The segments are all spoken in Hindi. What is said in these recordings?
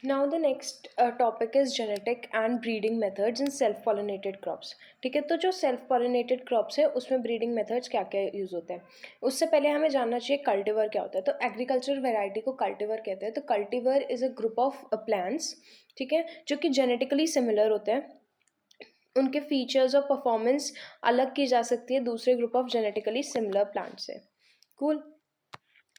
Now the next topic is genetic and breeding methods in self pollinated crops. ठीक है, तो जो सेल्फ पॉलिनेटेड क्रॉप्स है उसमें ब्रीडिंग मेथड्स क्या क्या यूज़ होते हैं, उससे पहले हमें जानना चाहिए कल्टीवर क्या होता है। तो एग्रीकल्चर वेराइटी को कल्टीवर कहते हैं। तो cultivar is a group of plants, ठीक है, जो कि जेनेटिकली सिमिलर होते हैं। उनके फीचर्स और परफॉर्मेंस अलग की जा सकती है दूसरे group of genetically similar plant से। कूल।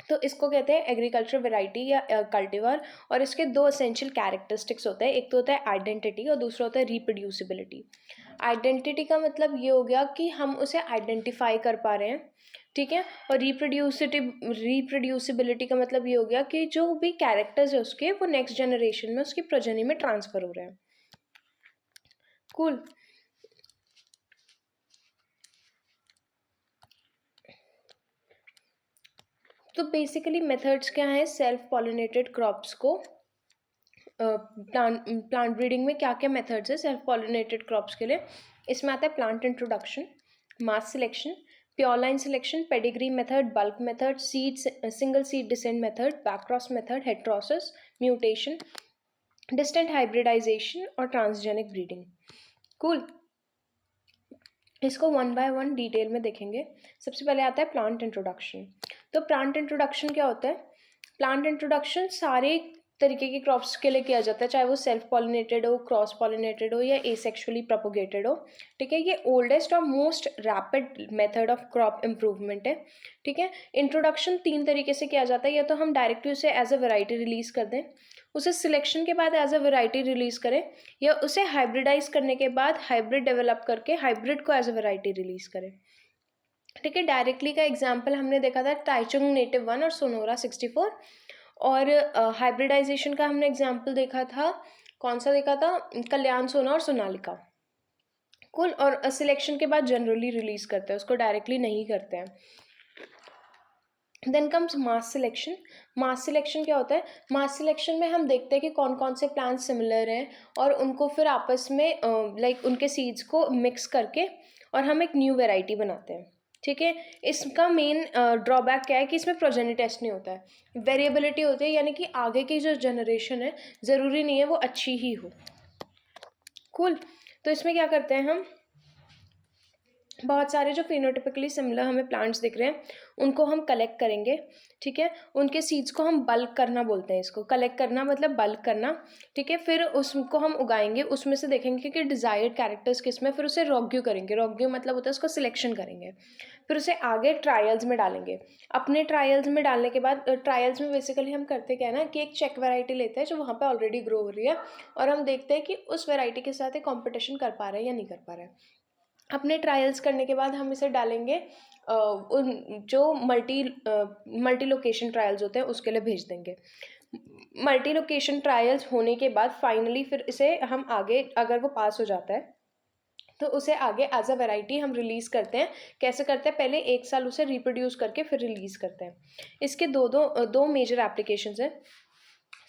तो इसको कहते हैं एग्रीकल्चर वेराइटी या कल्टीवर। और इसके दो एसेंशियल कैरेक्टरिस्टिक्स होते हैं, एक तो होता है आइडेंटिटी और दूसरा होता है रिप्रोड्यूसिबिलिटी। आइडेंटिटी का मतलब ये हो गया कि हम उसे आइडेंटिफाई कर पा रहे हैं, ठीक है। और रिप्रोड्यूसिबिलिटी का मतलब ये हो गया कि जो भी कैरेक्टर्स है उसके वो नेक्स्ट जनरेशन में उसकी प्रोजेनी में ट्रांसफर हो रहे हैं। कूल। तो बेसिकली मेथड्स क्या है सेल्फ पॉलिनेटेड क्रॉप्स को प्लांट ब्रीडिंग में क्या क्या मेथड्स है सेल्फ पॉलिनेटेड क्रॉप्स के लिए। इसमें आता है plant introduction, mass selection, pure line selection, pedigree method, bulk method, seed single seed descent method, backcross method, heterosis, mutation, distant hybridization और ट्रांसजेनिक ब्रीडिंग। कूल। इसको वन बाय वन डिटेल में देखेंगे। सबसे पहले आता है प्लांट इंट्रोडक्शन। तो प्लांट इंट्रोडक्शन क्या होता है? प्लांट इंट्रोडक्शन सारे तरीके के क्रॉप्स के लिए किया जाता है, चाहे वो सेल्फ पॉलिनेटेड हो, क्रॉस पॉलिनेटेड हो या एसेक्सुअली प्रोपोगेटेड हो। ठीक है, ये ओल्डेस्ट और most rapid method of crop improvement है। ठीक है, इंट्रोडक्शन 3 तरीके से किया जाता है, या तो हम डायरेक्टली उसे एज अ वैरायटी रिलीज कर दें, उसे सिलेक्शन के बाद एज अ वैरायटी रिलीज करें, या उसे हाइब्रिडाइज करने के बाद हाइब्रिड डेवलप करके हाइब्रिड को एज अ वैरायटी रिलीज करें। ठीक है, डायरेक्टली का एग्जाम्पल हमने देखा था टाइचुंग नेटिव 1 और सोनोरा 64। और हाइब्रिडाइजेशन का हमने एग्जाम्पल देखा था, कौन सा देखा था? कल्याण सोना और सोनालिका। कुल। और सिलेक्शन के बाद जनरली रिलीज करते हैं, उसको डायरेक्टली नहीं करते हैं। देन कम्स मास सिलेक्शन। मास सिलेक्शन क्या होता है? मास सिलेक्शन में हम देखते हैं कि कौन कौन से प्लांट्स सिमिलर हैं और उनको फिर आपस में लाइक उनके सीड्स को मिक्स करके और हम एक न्यू वेराइटी बनाते हैं। ठीक है, इसका मेन ड्रॉबैक क्या है कि इसमें प्रोजेनी टेस्ट नहीं होता है, वेरिएबिलिटी होती है, यानी कि आगे की जो जनरेशन है ज़रूरी नहीं है वो अच्छी ही हो। कूल। तो इसमें क्या करते हैं हम, बहुत सारे जो फिनोटिपिकली सिमिलर हमें प्लांट्स दिख रहे हैं उनको हम कलेक्ट करेंगे। ठीक है, उनके सीड्स को हम बल्क करना बोलते हैं, इसको कलेक्ट करना मतलब बल्क करना। ठीक है, फिर उसको हम उगाएंगे, उसमें से देखेंगे कि डिजायर्ड कैरेक्टर्स किस में, फिर उसे रॉग्यू करेंगे, रॉग्यू मतलब होता है उसको सिलेक्शन करेंगे, फिर उसे आगे ट्रायल्स में डालेंगे। अपने ट्रायल्स में डालने के बाद ट्रायल्स में बेसिकली हम करते क्या है ना कि एक चेक वैरायटी लेते हैं जो वहाँ पे ऑलरेडी ग्रो हो रही है, और हम देखते हैं कि उस वैरायटी के साथ एक कॉम्पिटिशन कर पा रहे हैं या नहीं कर पा रहे हैं। अपने ट्रायल्स करने के बाद हम इसे डालेंगे उन जो मल्टी लोकेशन ट्रायल्स होते हैं उसके लिए भेज देंगे। मल्टी लोकेशन ट्रायल्स होने के बाद फाइनली फिर इसे हम आगे, अगर वो पास हो जाता है तो उसे आगे एज अ वैरायटी हम रिलीज़ करते हैं। कैसे करते हैं? पहले 1 साल उसे रिप्रोड्यूस करके फिर रिलीज़ करते हैं। इसके दो मेजर एप्लीकेशंस हैं।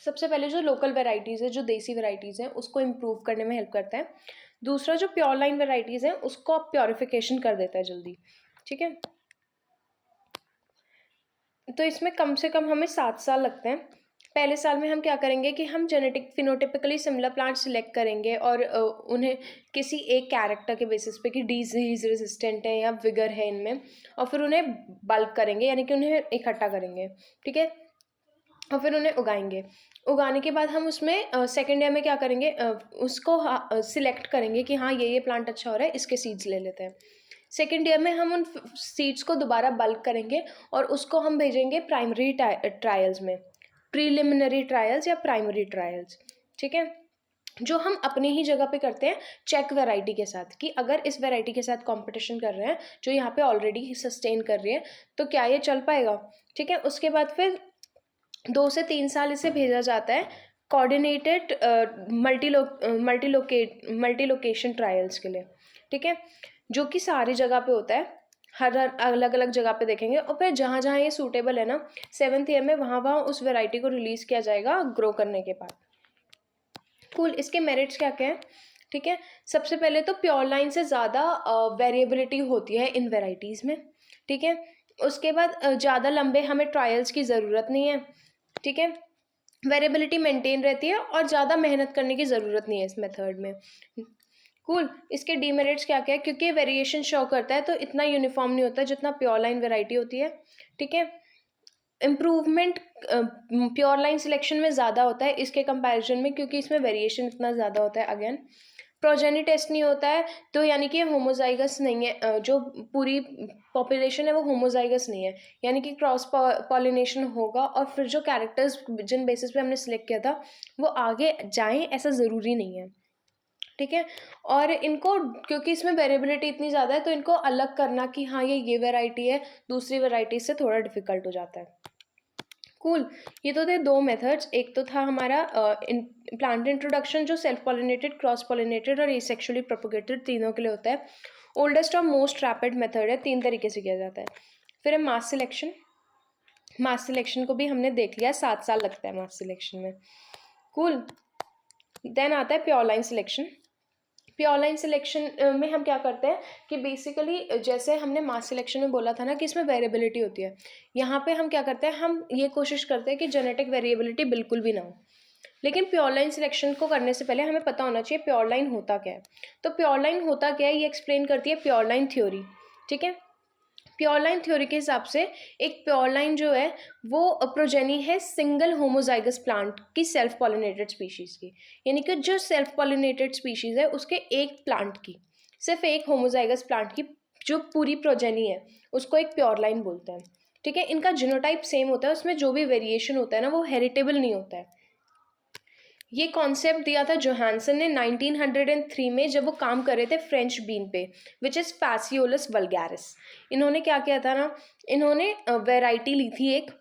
सबसे पहले जो लोकल वेराइटीज़ है, जो देसी वेराइटीज़ हैं उसको इम्प्रूव करने में हेल्प करता है। दूसरा जो प्योर लाइन वेराइटीज़ हैं उसको प्योरिफिकेशन कर देता है जल्दी। ठीक है, तो इसमें कम से कम हमें 7 साल लगते हैं। पहले साल में हम क्या करेंगे कि हम genetic phenotypically similar plant select करेंगे और उन्हें किसी एक कैरेक्टर के बेसिस पे कि डिजीज रेजिस्टेंट है या विगर है इनमें, और फिर उन्हें बल्क करेंगे, यानी कि उन्हें इकट्ठा करेंगे। ठीक है, और फिर उन्हें उगाएंगे। उगाने के बाद हम उसमें सेकेंड ईयर में क्या करेंगे, उसको सिलेक्ट करेंगे कि हाँ ये प्लांट अच्छा हो रहा है, इसके सीड्स ले लेते हैं। सेकेंड ईयर में हम उन सीड्स को दोबारा बल्क करेंगे और उसको हम भेजेंगे प्राइमरी ट्रायल्स में, प्रीलिमिनरी ट्रायल्स या प्राइमरी ट्रायल्स। ठीक है, जो हम अपनी ही जगह पे करते हैं चेक वैरायटी के साथ, कि अगर इस वैरायटी के साथ कंपटीशन कर रहे हैं जो यहाँ पे ऑलरेडी सस्टेन कर रही है तो क्या ये चल पाएगा। ठीक है, उसके बाद फिर 2 से 3 साल इसे भेजा जाता है कोऑर्डिनेटेड मल्टी लोकेशन ट्रायल्स के लिए। ठीक है, जो कि सारी जगह पे होता है, हर अलग अलग जगह पे देखेंगे, और फिर जहाँ जहाँ ये सूटेबल है ना 7th ईयर में वहाँ उस वैरायटी को रिलीज़ किया जाएगा ग्रो करने के बाद। कूल। इसके मेरिट्स क्या क्या है? ठीक है, सबसे पहले तो प्योर लाइन से ज़्यादा वेरिएबिलिटी होती है इन वेराइटीज़ में। ठीक है, उसके बाद ज़्यादा लंबे हमें ट्रायल्स की ज़रूरत नहीं है। ठीक है, वेरिएबिलिटी मेंटेन रहती है और ज़्यादा मेहनत करने की ज़रूरत नहीं है इस मेथड में। कूल। इसके डीमेरिट्स क्या क्या है, क्योंकि वेरिएशन शो करता है तो इतना यूनिफॉर्म नहीं होता जितना प्योर लाइन वेराइटी होती है। ठीक है। इम्प्रूवमेंट प्योर लाइन सिलेक्शन में ज़्यादा होता है इसके कंपैरिजन में, क्योंकि इसमें वेरिएशन इतना ज़्यादा होता है। अगेन प्रोजेनी टेस्ट नहीं होता है, तो यानी कि होमोजाइगस नहीं है, जो पूरी पॉपुलेशन है वो होमोजाइगस नहीं है, यानी कि क्रॉस पॉलिनेशन होगा और फिर जो कैरेक्टर्स जिन बेसिस पे हमने सिलेक्ट किया था वो आगे जाएं, ऐसा ज़रूरी नहीं है। ठीक है। और इनको क्योंकि इसमें वेरिएबिलिटी इतनी ज़्यादा है तो इनको अलग करना कि हाँ ये वैरायटी है दूसरी वैरायटी से थोड़ा डिफिकल्ट हो जाता है। कूल। ये तो थे दो मेथड्स, एक तो था हमारा प्लांट इंट्रोडक्शन जो सेल्फ पॉलिनेटेड, क्रॉस पॉलिनेटेड और एसेक्सुअली प्रोपोगेटेड तीनों के लिए होता है। ओल्डेस्ट और मोस्ट रैपिड मेथड है, 3 तरीके से किया जाता है। फिर है मास सिलेक्शन। मास सिलेक्शन को भी हमने देख लिया, 7 साल लगता है मास सिलेक्शन में। कूल। देन आता है pure line selection. Pure line selection में हम क्या करते हैं कि बेसिकली जैसे हमने मास सिलेक्शन में बोला था ना कि इसमें वेरिएबिलिटी होती है, यहाँ पे हम क्या करते हैं, हम ये कोशिश करते हैं कि जेनेटिक वेरिएबिलिटी बिल्कुल भी ना हो। लेकिन प्योर लाइन सिलेक्शन को करने से पहले हमें पता होना चाहिए प्योर लाइन होता क्या है। तो प्योर लाइन होता क्या है ये एक्सप्लेन करती है प्योर लाइन थ्योरी। ठीक है। प्योर लाइन थ्योरी के हिसाब से एक प्योर लाइन जो है वो प्रोजेनी है सिंगल होमोजाइगस प्लांट की सेल्फ पॉलिनेटेड स्पीशीज की, यानी कि जो सेल्फ पॉलिनेटेड स्पीशीज है उसके एक प्लांट की, सिर्फ एक होमोजाइगस प्लांट की जो पूरी प्रोजेनी है उसको एक प्योर लाइन बोलते हैं। ठीक है। इनका जीनोटाइप सेम होता है, उसमें जो भी वेरिएशन होता है ना वो हेरिटेबल नहीं होता है। ये कॉन्सेप्ट दिया था जोहानसन ने 1903 में जब वो काम कर रहे थे फ्रेंच बीन पे, विच इज़ फैसियोलस वल्गैरिस। इन्होंने क्या किया था ना, इन्होंने वैरायटी ली थी एक,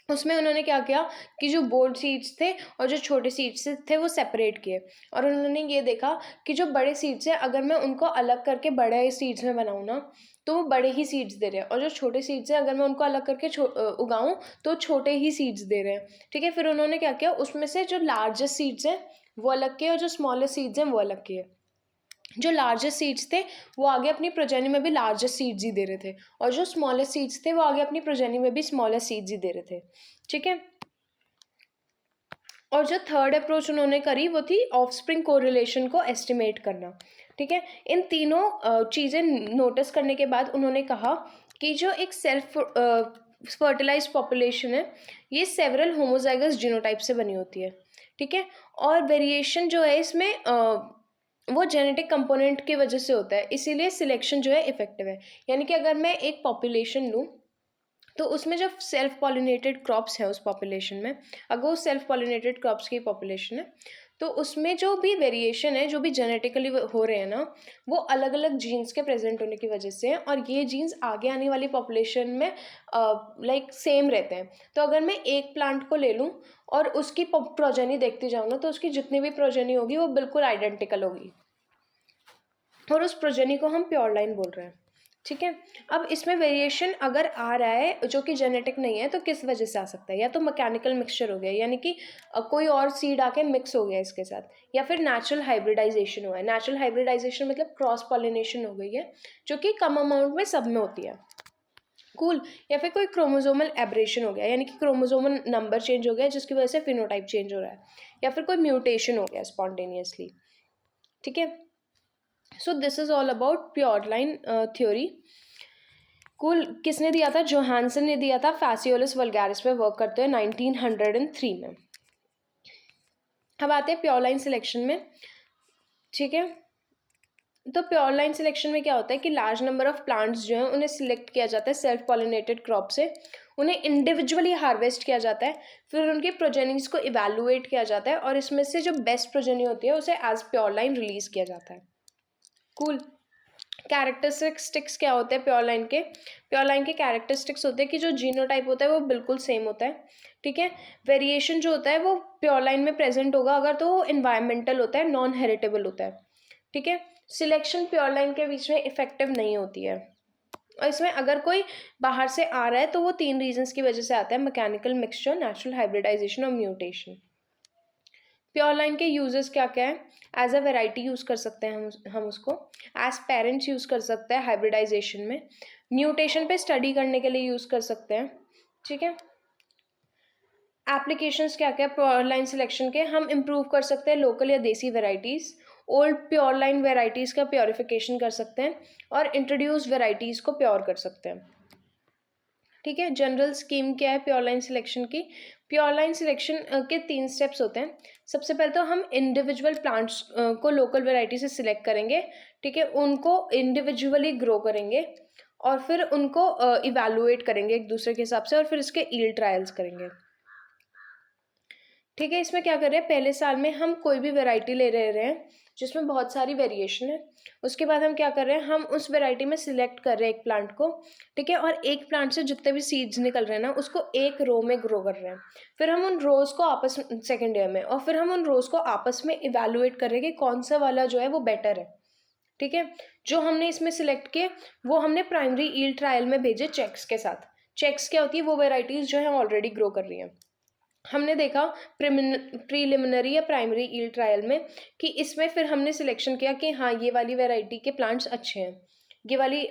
उसमें उन्होंने क्या किया कि जो बोर्ड सीड्स थे और जो छोटे सीड्स थे वो सेपरेट किए, और उन्होंने ये देखा कि जो बड़े सीड्स हैं अगर मैं उनको अलग करके बड़े सीड्स में बनाऊँ ना तो वो बड़े ही सीड्स दे रहे हैं, और जो छोटे सीड्स हैं अगर मैं उनको अलग करके उगाऊँ तो छोटे ही सीड्स दे रहे हैं। ठीक है। फिर उन्होंने क्या किया, उसमें से जो लार्जेस्ट सीड्स हैं वो अलग किए और जो स्मॉलेस्ट सीड्स हैं वो अलग किए। जो लार्जेस्ट सीड्स थे वो आगे अपनी प्रोजेनी में भी लार्जेस्ट सीड्स ही दे रहे थे, और जो स्मॉलेस्ट सीड्स थे वो आगे अपनी प्रोजेनी में भी स्मॉलेस्ट सीड्स ही दे रहे थे। ठीक है। और जो थर्ड अप्रोच उन्होंने करी वो थी ऑफस्प्रिंग कोरिलेशन को एस्टिमेट करना। ठीक है। इन तीनों चीज़ें नोटिस करने के बाद उन्होंने कहा कि जो एक सेल्फ फर्टिलाइज पॉपुलेशन है ये सेवरल होमोजाइगस जीनोटाइप से बनी होती है। ठीक है। और वेरिएशन जो है इसमें वो जेनेटिक कंपोनेंट की वजह से होता है, इसीलिए सिलेक्शन जो है इफेक्टिव है। यानी कि अगर मैं एक पॉपुलेशन लूँ तो उसमें जो सेल्फ पॉलिनेटेड क्रॉप्स हैं उस पॉपुलेशन में, अगर वो सेल्फ पॉलिनेटेड क्रॉप्स की पॉपुलेशन है तो उसमें जो भी वेरिएशन है जो भी जेनेटिकली हो रहे हैं ना वो अलग अलग जीन्स के प्रेजेंट होने की वजह से हैं, और ये जीन्स आगे आने वाली पॉपुलेशन में लाइक सेम रहते हैं। तो अगर मैं एक प्लांट को ले लूँ और उसकी प्रोजेनी देखती जाऊँ ना तो उसकी जितनी भी प्रोजेनी होगी वो बिल्कुल आइडेंटिकल होगी, और उस प्रोजेनी को हम प्योर लाइन बोल रहे हैं। ठीक है। अब इसमें वेरिएशन अगर आ रहा है जो कि जेनेटिक नहीं है तो किस वजह से आ सकता है, या तो मैकेनिकल मिक्सचर हो गया यानी कि कोई और सीड आके मिक्स हो गया इसके साथ, या फिर नेचुरल हाइब्रिडाइजेशन हुआ है। नेचुरल हाइब्रिडाइजेशन मतलब क्रॉस पॉलिनेशन हो गई है जो कि कम अमाउंट में सब में होती है। कूल। या फिर कोई क्रोमोजोमल एब्रेशन हो गया यानी कि क्रोमोजोमल नंबर चेंज हो गया जिसकी वजह से फिनोटाइप चेंज हो रहा है, या फिर कोई म्यूटेशन हो गया स्पॉन्टेनियसली। ठीक है। So this is all about pure line theory. Cool. किसने दिया था, जोहानसन ने दिया था फैसियोलस वल्गैरिस पे वर्क करते हुए 1903 में। अब आते हैं प्योर लाइन सिलेक्शन में। ठीक है। तो प्योर लाइन सिलेक्शन में क्या होता है कि लार्ज नंबर ऑफ प्लांट्स जो हैं उन्हें सिलेक्ट किया जाता है सेल्फ पॉलिनेटेड क्रॉप से, उन्हें इंडिविजुअली हार्वेस्ट किया जाता है, फिर उनकी प्रोजेनीज को इवेलुएट किया जाता है और इसमें से जो बेस्ट प्रोजेनी होती है उसे एज प्योर लाइन रिलीज किया जाता है। कूल। कैरेक्टरिस्टिक्स क्या होते हैं प्योर लाइन के, प्योर लाइन के कैरेक्टरिस्टिक्स होते हैं कि जो जीनोटाइप होता है वो बिल्कुल सेम होता है। ठीक है। वेरिएशन जो होता है वो प्योर लाइन में प्रेजेंट होगा अगर तो वो इन्वायरमेंटल होता है, नॉन हेरिटेबल होता है। ठीक है। सिलेक्शन प्योर लाइन के बीच में इफेक्टिव नहीं होती है, और इसमें अगर कोई बाहर से आ रहा है तो वो 3 रीजंस की वजह से आता है, मैकेनिकल मिक्सचर, नेचुरल हाइब्रिडाइजेशन और म्यूटेशन। प्योर लाइन के यूजेस क्या क्या है, एज अ वेराइटी यूज़ कर सकते हैं हम उसको, एज पेरेंट्स यूज़ कर सकते हैं हाइब्रिडाइजेशन में, म्यूटेशन पे स्टडी करने के लिए यूज़ कर सकते हैं। ठीक है। एप्लीकेशंस क्या क्या प्योर लाइन सिलेक्शन के, हम इम्प्रूव कर सकते हैं लोकल या देसी varieties, old pure line varieties का प्योरिफिकेशन कर सकते हैं, और इंट्रोड्यूस वेराइटीज़ को प्योर कर सकते हैं। ठीक है, जनरल स्कीम क्या है प्योर लाइन सिलेक्शन की? प्योर लाइन सिलेक्शन के 3 स्टेप्स होते हैं। सबसे पहले तो हम इंडिविजुअल प्लांट्स को लोकल वेराइटी से सिलेक्ट करेंगे। ठीक है, उनको इंडिविजुअली ग्रो करेंगे और फिर उनको इवैल्यूएट करेंगे एक दूसरे के हिसाब से, और फिर इसके ईल्ड ट्रायल्स करेंगे। ठीक है, इसमें क्या कर रहे हैं, पहले साल में हम कोई भी वैरायटी ले रहे हैं जिसमें बहुत सारी वेरिएशन है। उसके बाद हम क्या कर रहे हैं, हम उस वैरायटी में सिलेक्ट कर रहे हैं एक प्लांट को। ठीक है, और एक प्लांट से जितने भी सीड्स निकल रहे हैं ना, उसको एक रो में ग्रो कर रहे हैं। फिर हम उन रोज को आपस में सेकेंड ईयर में, और फिर हम उन रोज को आपस में इवेलुएट कर रहे हैं कि कौन सा वाला जो है वो बेटर है। ठीक है, जो हमने इसमें सिलेक्ट किए वो हमने प्राइमरी ईल्ड ट्रायल में भेजे चेक्स के साथ। चेक्स क्या होती है, वो वेराइटीज जो है ऑलरेडी ग्रो कर रही हैं। हमने देखा प्रीलिमिनरी या प्राइमरी ईल्ड ट्रायल में कि इसमें फिर हमने सिलेक्शन किया कि हाँ ये वाली वैरायटी के प्लांट्स अच्छे हैं, ये वाली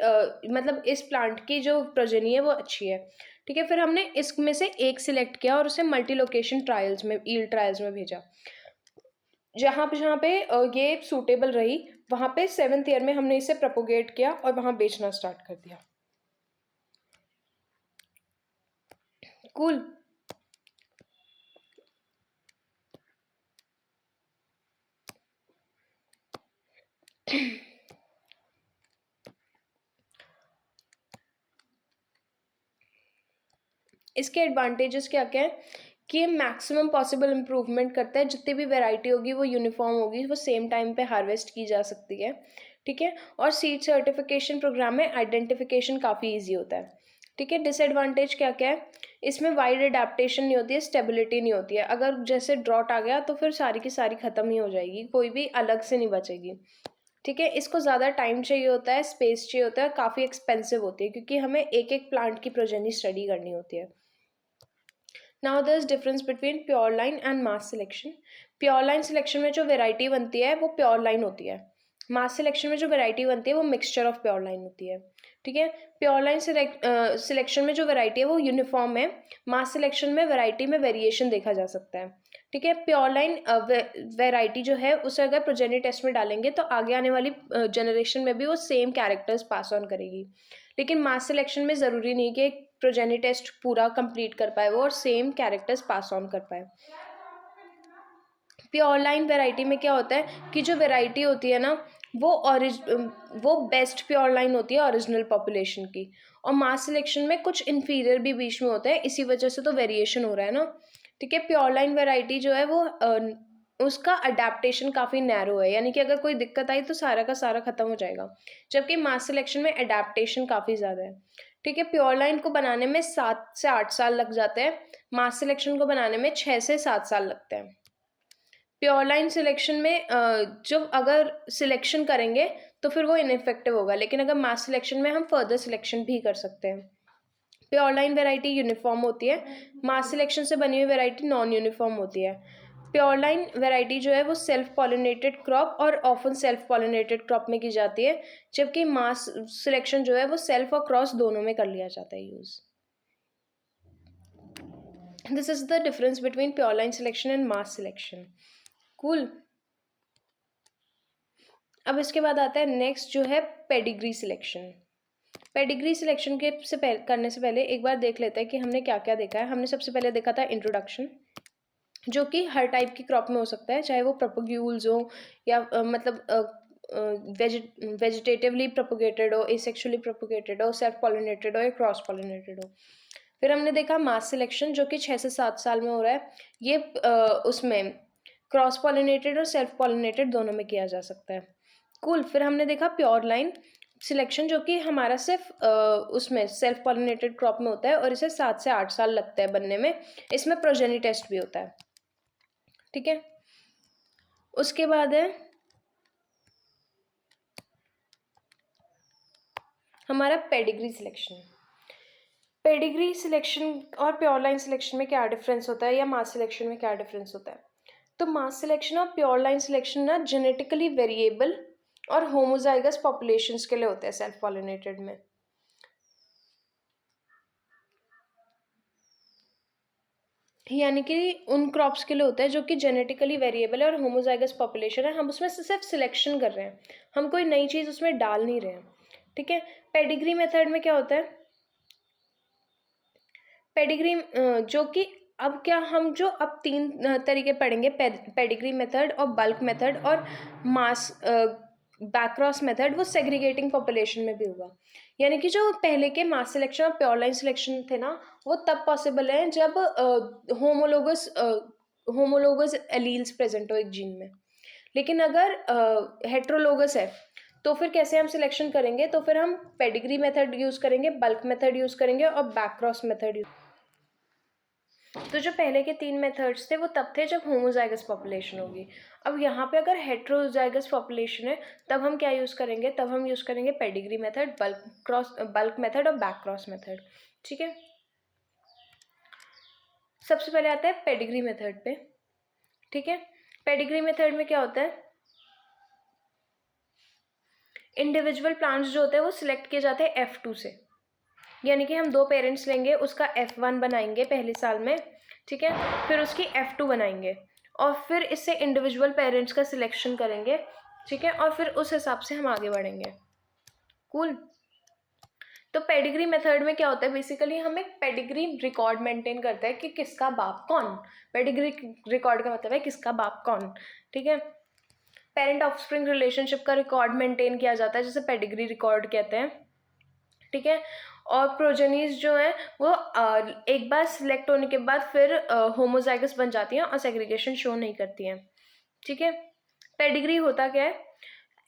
मतलब इस प्लांट की जो प्रोजेनी है वो अच्छी है। ठीक है, फिर हमने इसमें से एक सिलेक्ट किया और उसे मल्टी लोकेशन ट्रायल्स में, ईल्ड ट्रायल्स में भेजा। जहाँ पे ये सूटेबल रही, वहाँ पे 7th ईयर में हमने इसे प्रोपोगेट किया और वहाँ बेचना स्टार्ट कर दिया। कूल। इसके एडवांटेजेस क्या क्या है कि मैक्सिमम पॉसिबल इम्प्रूवमेंट करता है, जितनी भी वैरायटी होगी वो यूनिफॉर्म होगी, वो सेम टाइम पे हार्वेस्ट की जा सकती है। ठीक है, और सीड सर्टिफिकेशन प्रोग्राम में आइडेंटिफिकेशन काफ़ी इजी होता है। ठीक है, डिसएडवांटेज क्या क्या है, इसमें वाइड अडेप्टेशन नहीं होती है, स्टेबिलिटी नहीं होती है। अगर जैसे ड्रॉट आ गया तो फिर सारी की सारी ख़त्म ही हो जाएगी, कोई भी अलग से नहीं बचेगी। ठीक है, इसको ज़्यादा टाइम चाहिए होता है, स्पेस चाहिए होता है, काफ़ी एक्सपेंसिव होती है क्योंकि हमें एक एक प्लांट की प्रोजेनी स्टडी करनी होती है। Now there is difference between pure line and mass selection. Pure line selection में जो वेराइटी बनती है वो प्योर लाइन होती है। मास सिलेक्शन में जो वेराइटी बनती है वो मिक्सचर ऑफ प्योर लाइन होती है। ठीक है, प्योर लाइन सिलेक्शन में जो वेराइटी है वो यूनिफॉर्म है। मास सिलेक्शन में वेराइटी में वेरिएशन देखा जा सकता है। ठीक है, प्योर लाइन वेराइटी जो है उसे अगर प्रोजेनी टेस्ट में डालेंगे तो आगे आने वाली जनरेशन में भी वो सेम कैरेक्टर्स पास ऑन करेगी। लेकिन मास सिलेक्शन में ज़रूरी नहीं कि प्रोजेनी टेस्ट पूरा कंप्लीट कर पाए वो और सेम कैरेक्टर्स पास ऑन कर पाए। प्योर लाइन वेराइटी में क्या होता है कि जो वेराइटी होती है ना वो बेस्ट प्योर लाइन होती है ओरिजिनल पॉपुलेशन की, और मास सिलेक्शन में कुछ इन्फीरियर भी बीच में होता है, इसी वजह से तो वेरिएशन हो रहा है ना। ठीक है, प्योर लाइन वेराइटी जो है वो उसका अडेप्टेशन काफ़ी नैरो है, यानी कि अगर कोई दिक्कत आई तो सारा का सारा खत्म हो जाएगा, जबकि मास सिलेक्शन में अडेप्टेशन काफ़ी ज़्यादा है। ठीक है, प्योर लाइन को बनाने में 7 से 8 साल लग जाते हैं, मास सिलेक्शन को बनाने में 6 से 7 साल लगते हैं। प्योर लाइन सिलेक्शन में जब अगर सिलेक्शन करेंगे तो फिर वो इनफेक्टिव होगा, लेकिन अगर मास सिलेक्शन में हम फर्दर सिलेक्शन भी कर सकते हैं। प्योर लाइन वेराइटी यूनिफॉर्म होती है, मास सिलेक्शन से बनी हुई वेराइटी नॉन यूनिफॉर्म होती है। प्योर लाइन वेराइटी जो है वो सेल्फ पॉलिनेटेड क्रॉप और ऑफन सेल्फ पॉलिनेटेड क्रॉप में की जाती है, जबकि मास सिलेक्शन जो है वो सेल्फ और क्रॉस दोनों में कर लिया जाता है use. This is the difference between pure line selection and mass selection. Cool. अब इसके बाद आता है नेक्स्ट जो है पेडिग्री सिलेक्शन। पेडिग्री सिलेक्शन के करने से पहले एक बार देख लेते हैं कि हमने क्या क्या देखा है। हमने सबसे पहले देखा था इंट्रोडक्शन, जो कि हर टाइप की क्रॉप में हो सकता है, चाहे वो प्रोपोग्यूल्स हो या मतलब वेजिटेटिवली प्रोपोगेटेड हो, एसेक्सुअली प्रोपोगेटेड हो, सेल्फ पॉलिनेटेड हो या क्रॉस पॉलिनेटेड हो। फिर हमने देखा मास सिलेक्शन जो कि 6 से 7 साल में हो रहा है, ये उसमें क्रॉस पॉलिनेटेड और सेल्फ पॉलिनेटेड दोनों में किया जा सकता है। कूल। फिर हमने देखा प्योर लाइन सिलेक्शन जो कि हमारा सिर्फ उसमें सेल्फ पॉलिनेटेड क्रॉप में होता है और इसे 7 से 8 साल लगता है बनने में, इसमें प्रोजेनी टेस्ट भी होता है। ठीक है, उसके बाद है हमारा पेडिग्री सिलेक्शन। पेडिग्री सिलेक्शन और प्योर लाइन सिलेक्शन में क्या डिफरेंस होता है या मास सिलेक्शन में क्या डिफरेंस होता है? तो मास सिलेक्शन और प्योर लाइन सिलेक्शन ना जेनेटिकली वेरिएबल और होमोजाइगस पॉपुलेशंस के लिए होते हैं सेल्फ पॉलिनेटेड में। यानी कि उन क्रॉप्स के लिए होता है जो कि जेनेटिकली वेरिएबल है और होमोजाइगस पॉपुलेशन है, हम उसमें से सिर्फ सिलेक्शन कर रहे हैं, हम कोई नई चीज़ उसमें डाल नहीं रहे हैं, ठीक है। पेडिग्री मेथड में क्या होता है, पेडिग्री जो कि अब क्या हम जो अब तीन तरीके पढ़ेंगे, पेडिग्री मेथड और बल्क मेथड और मास बैक्रॉस मेथड, वो सेग्रीगेटिंग पॉपुलेशन में भी होगा। यानी कि जो पहले के मास सिलेक्शन और प्योर लाइन सिलेक्शन थे ना, वो तब पॉसिबल है जब होमोलोगस एलील्स प्रेजेंट हो एक जीन में। लेकिन अगर हेट्रोलोगस है तो फिर कैसे हम सिलेक्शन करेंगे, तो फिर हम पेडिग्री मेथड यूज़ करेंगे, बल्क मेथड यूज़ करेंगे और बैक्रॉस मेथड। तो जो पहले के तीन मेथड्स थे वो तब थे जब होमोजाइगस पॉपुलेशन होगी। अब यहाँ पे अगर हेट्रोजाइगस पॉपुलेशन है तब हम क्या यूज़ करेंगे, तब हम यूज़ करेंगे पेडिग्री मेथड, बल्क मेथड और बैक क्रॉस मेथड, ठीक है। सबसे पहले आता है पेडिग्री मेथड पे, ठीक है। पेडिग्री मेथड में क्या होता है, इंडिविजुअल प्लांट्स जो होते हैं वो सिलेक्ट किए जाते हैं F2 से, यानी कि हम दो पेरेंट्स लेंगे, उसका F1 बनाएंगे पहले साल में, ठीक है, फिर उसकी F2 बनाएंगे और फिर इससे इंडिविजुअल पेरेंट्स का सिलेक्शन करेंगे, ठीक है, और फिर उस हिसाब से हम आगे बढ़ेंगे। कूल। तो पेडिग्री मेथड में क्या होता है, बेसिकली हम एक पेडिग्री रिकॉर्ड मेंटेन करते हैं कि किसका बाप कौन। पेडिग्री रिकॉर्ड का मतलब है किसका बाप कौन, ठीक है। पेरेंट ऑफस्प्रिंग रिलेशनशिप का रिकॉर्ड मेंटेन किया जाता है, जिसे पेडिग्री रिकॉर्ड कहते हैं, ठीक है। और प्रोजेनीज जो है वो एक बार सिलेक्ट होने के बाद फिर होमोजाइगस बन जाती हैं और सेग्रीगेशन शो नहीं करती हैं, ठीक है। पेडिग्री होता क्या है,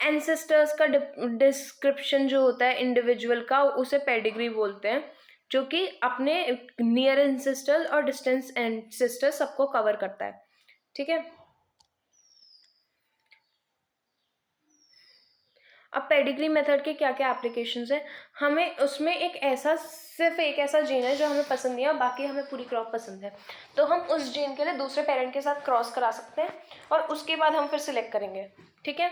एंसेस्टर्स का डिस्क्रिप्शन जो होता है इंडिविजुअल का, उसे पेडिग्री बोलते हैं, जो कि अपने नियर एंसेस्टर्स और डिस्टेंस एंसेस्टर्स सबको कवर करता है, ठीक है। अब पेडिग्री मेथड के क्या क्या एप्लीकेशंस है, हमें उसमें सिर्फ एक ऐसा जीन है जो हमें पसंद नहीं है और बाकी हमें पूरी क्रॉप पसंद है, तो हम उस जीन के लिए दूसरे पेरेंट के साथ क्रॉस करा सकते हैं और उसके बाद हम फिर सिलेक्ट करेंगे, ठीक है।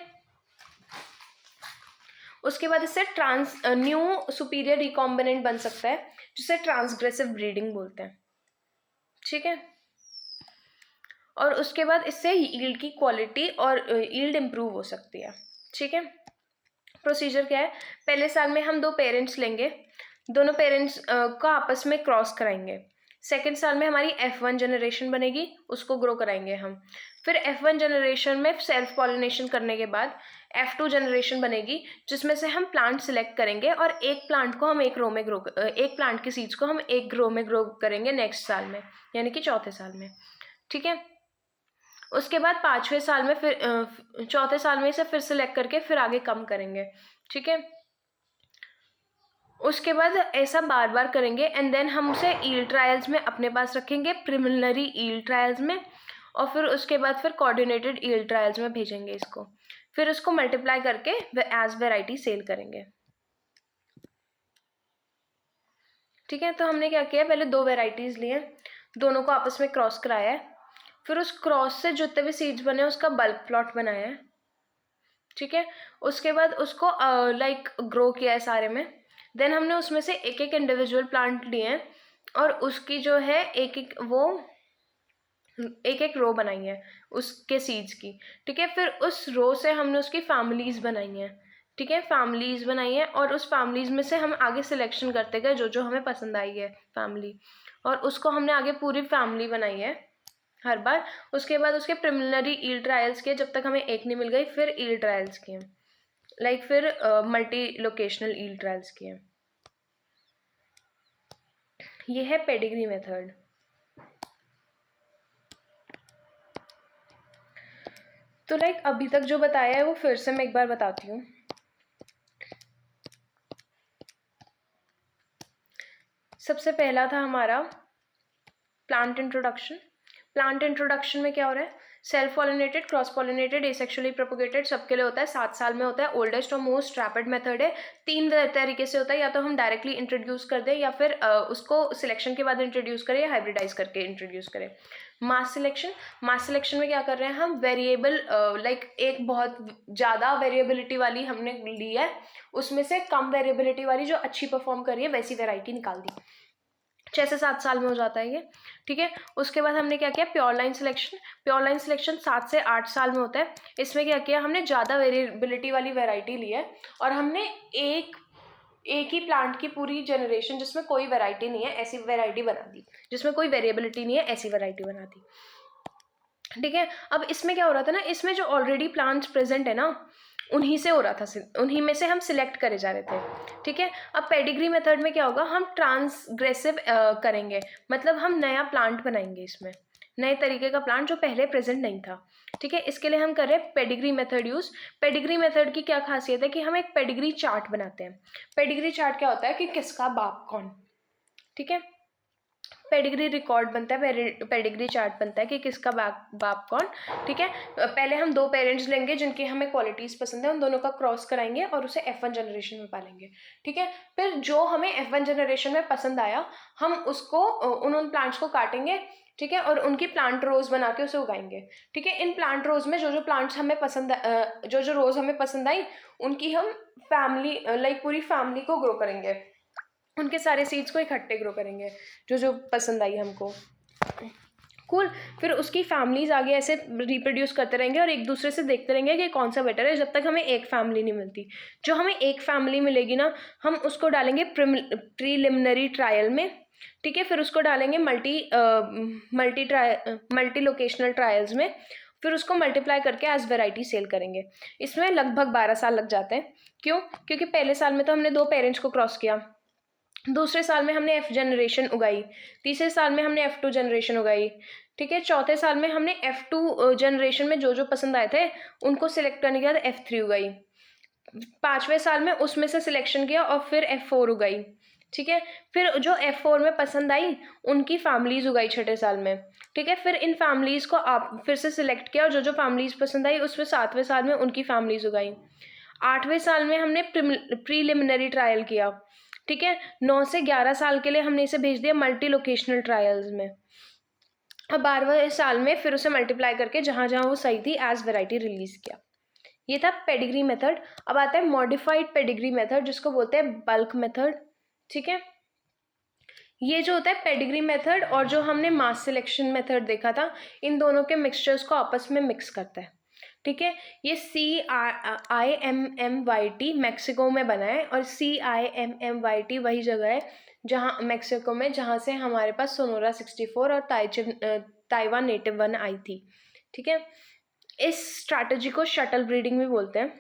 उसके बाद इससे न्यू सुपीरियर रिकॉम्बिनेंट बन सकता है, जिसे ट्रांसग्रेसिव ब्रीडिंग बोलते हैं, ठीक है। और उसके बाद इससे यील्ड की क्वालिटी और यील्ड इम्प्रूव हो सकती है, ठीक है। प्रोसीजर क्या है, पहले साल में हम दो पेरेंट्स लेंगे, दोनों पेरेंट्स को आपस में क्रॉस कराएंगे। सेकेंड साल में हमारी F1 जनरेशन बनेगी, उसको ग्रो कराएंगे हम। फिर F1 जनरेशन में सेल्फ पॉलिनेशन करने के बाद F2 जनरेशन बनेगी, जिसमें से हम प्लांट सिलेक्ट करेंगे और एक प्लांट को हम एक प्लांट की सीड्स को हम एक रो में ग्रो करेंगे नेक्स्ट साल में, यानी कि चौथे साल में, ठीक है। उसके बाद पाँचवें साल में फिर चौथे साल में इसे फिर सिलेक्ट करके फिर आगे कम करेंगे, ठीक है। उसके बाद ऐसा बार बार करेंगे एंड देन हम उसे ईल्ड ट्रायल्स में अपने पास रखेंगे, प्रिलिमिनरी ईल्ड ट्रायल्स में, और फिर उसके बाद फिर कोऑर्डिनेटेड ईल्ड ट्रायल्स में भेजेंगे इसको, फिर उसको मल्टीप्लाई करके एज वेराइटी सेल करेंगे, ठीक है। तो हमने क्या किया, पहले दो वेराइटीज़ लिए, दोनों को आपस में क्रॉस कराया है, फिर उस क्रॉस से जितने भी सीड्स बने उसका बल्क प्लॉट बनाया है, ठीक है। उसके बाद उसको ग्रो किया है सारे में, देन हमने उसमें से एक एक इंडिविजुअल प्लांट लिए हैं और उसकी जो है एक एक रो बनाई है उसके सीड्स की, ठीक है। फिर उस रो से हमने उसकी फैमिलीज बनाई हैं, ठीक है, फैमिलीज बनाई है और उस फैमिलीज में से हम आगे सिलेक्शन करते गए जो जो हमें पसंद आई है फैमिली, और उसको हमने आगे पूरी फैमिली बनाई है हर बार। उसके बाद उसके प्रिलिमिनरी ईल्ड ट्रायल्स किए जब तक हमें एक नहीं मिल गई, फिर ईल्ड ट्रायल्स किए, फिर मल्टी लोकेशनल ईल्ड ट्रायल्स किए। ये है पेडिग्री मेथड। तो अभी तक जो बताया है वो फिर से मैं एक बार बताती हूँ। सबसे पहला था हमारा प्लांट इंट्रोडक्शन। प्लांट इंट्रोडक्शन में क्या हो रहा है, self pollinated, cross pollinated, asexually propagated सबके लिए होता है, 7 साल में होता है, ओल्डेस्ट और मोस्ट रैपिड मेथड है। 3 तरीके से होता है, या तो हम डायरेक्टली इंट्रोड्यूस कर दें या फिर उसको सिलेक्शन के बाद इंट्रोड्यूस करें या हाइब्रिडाइज करके इंट्रोड्यूस करें। मास सिलेक्शन में क्या कर रहे हैं हम, वेरिएबल एक बहुत ज़्यादा वेरिएबिलिटी वाली हमने ली है, उसमें से कम वेरिएबिलिटी वाली जो अच्छी परफॉर्म कर रही है वैसी वेराइटी निकाल दी, 6 से 7 साल में हो जाता है ये, ठीक है। उसके बाद हमने क्या किया, pure line selection. Pure line selection 7 से 8 साल में होता है। इसमें क्या किया हमने, ज़्यादा वेरिएबिलिटी वाली वैरायटी ली है और हमने एक ही प्लांट की पूरी जनरेशन जिसमें कोई वैरायटी नहीं है ऐसी वैरायटी बना दी, जिसमें कोई वेरिएबिलिटी नहीं है ऐसी वैरायटी बना दी, ठीक है। अब इसमें क्या हो रहा था ना, इसमें जो ऑलरेडी प्लांट्स प्रेजेंट है ना उन्हीं से हो रहा था, उन्हीं में से हम सिलेक्ट करे जा रहे थे, ठीक है। अब पेडिग्री मेथड में क्या होगा, हम ट्रांसग्रेसिव करेंगे, मतलब हम नया प्लांट बनाएंगे, इसमें नए तरीके का प्लांट जो पहले प्रेजेंट नहीं था, ठीक है। इसके लिए हम कर रहे हैं pedigree method use. Pedigree method की क्या खासियत है कि हम एक पेडिग्री चार्ट बनाते हैं। पेडिग्री चार्ट क्या होता है कि किसका बाप कौन, ठीक है। पेडिग्री रिकॉर्ड बनता है, पेडिग्री चार्ट बनता है कि किसका बाप कौन, ठीक है। पहले हम 2 पेरेंट्स लेंगे जिनकी हमें क्वालिटीज़ पसंद है, उन दोनों का क्रॉस कराएंगे और उसे F1 जनरेशन में पालेंगे, ठीक है। फिर जो हमें F1 जनरेशन में पसंद आया हम उसको उन प्लांट्स को काटेंगे, ठीक है, और उनकी प्लांट रोज बना के उसे उगाएंगे, ठीक है। इन प्लांट रोज में जो प्लांट्स हमें पसंद, जो रोज हमें पसंद आई उनकी हम फैमिली लाइक पूरी फैमिली को ग्रो करेंगे, उनके सारे सीड्स को इकट्ठे ग्रो करेंगे जो पसंद आई हमको, कूल। फिर उसकी फैमिलीज आगे ऐसे रिप्रोड्यूस करते रहेंगे और एक दूसरे से देखते रहेंगे कि कौन सा बेटर है, जब तक हमें एक फैमिली नहीं मिलती। जो हमें एक फैमिली मिलेगी ना हम उसको डालेंगे प्रीलिमिनरी ट्रायल में, ठीक है। फिर उसको डालेंगे मल्टी लोकेशनल ट्रायल्स में, फिर उसको मल्टीप्लाई करके एज वेराइटी सेल करेंगे। इसमें लगभग 12 साल लग जाते हैं। क्यों? क्योंकि पहले साल में तो हमने 2 पेरेंट्स को क्रॉस किया, दूसरे साल में हमने F जनरेशन उगाई, तीसरे साल में हमने F2 जनरेशन उगाई, ठीक है। चौथे साल में हमने F2 जनरेशन में जो पसंद आए थे उनको सिलेक्ट करने के बाद F3 उगाई, 5वें साल में उसमें से सिलेक्शन किया और फिर F4 उगाई, ठीक है। फिर जो F4 में पसंद आई उनकी फैमिलीज उगाई 6ठे साल में, ठीक है। फिर इन फैमिलीज को आप फिर से सिलेक्ट किया और जो फैमिलीज पसंद आई उसमें 7वें साल में उनकी फैमिलीज उगाई। 8वें साल में हमने प्रीलिमिनरी ट्रायल किया, ठीक है। 9 से 11 साल के लिए हमने इसे भेज दिया मल्टी लोकेशनल ट्रायल्स में। अब 12वें साल में फिर उसे मल्टीप्लाई करके जहाँ जहाँ वो सही थी एज वेराइटी रिलीज किया। ये था पेडिग्री मेथड। अब आता है मॉडिफाइड पेडिग्री मेथड जिसको बोलते हैं बल्क मेथड, ठीक है। ये जो होता है पेडिग्री मेथड और जो हमने मास सिलेक्शन मेथड देखा था इन दोनों के मिक्सचर्स को आपस में मिक्स करता है, ठीक है। ये CIMMYT मैक्सिको में बना है और CIMMYT वही जगह है जहाँ मैक्सिको में जहाँ से हमारे पास सोनोरा 64 और ताइवान नेटिव 1 आई थी, ठीक है। इस स्ट्रैटेजी को शटल ब्रीडिंग भी बोलते हैं।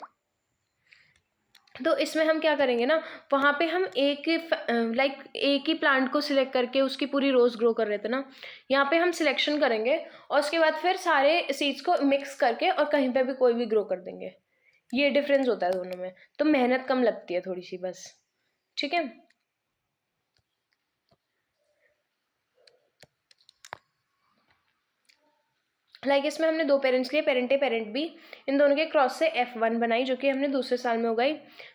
तो इसमें हम क्या करेंगे ना, वहाँ पे हम एक ही प्लांट को सिलेक्ट करके उसकी पूरी रोज ग्रो कर रहे थे ना, यहाँ पे हम सिलेक्शन करेंगे और उसके बाद फिर सारे सीड्स को मिक्स करके और कहीं पे भी कोई भी ग्रो कर देंगे। ये डिफरेंस होता है दोनों में, तो मेहनत कम लगती है थोड़ी सी बस, ठीक है। इसमें हमने 2 पेरेंट्स लिए, पेरेंट ए पेरेंट बी, इन दोनों के क्रॉस से F1 बनाई जो कि हमने दूसरे साल में उगाई।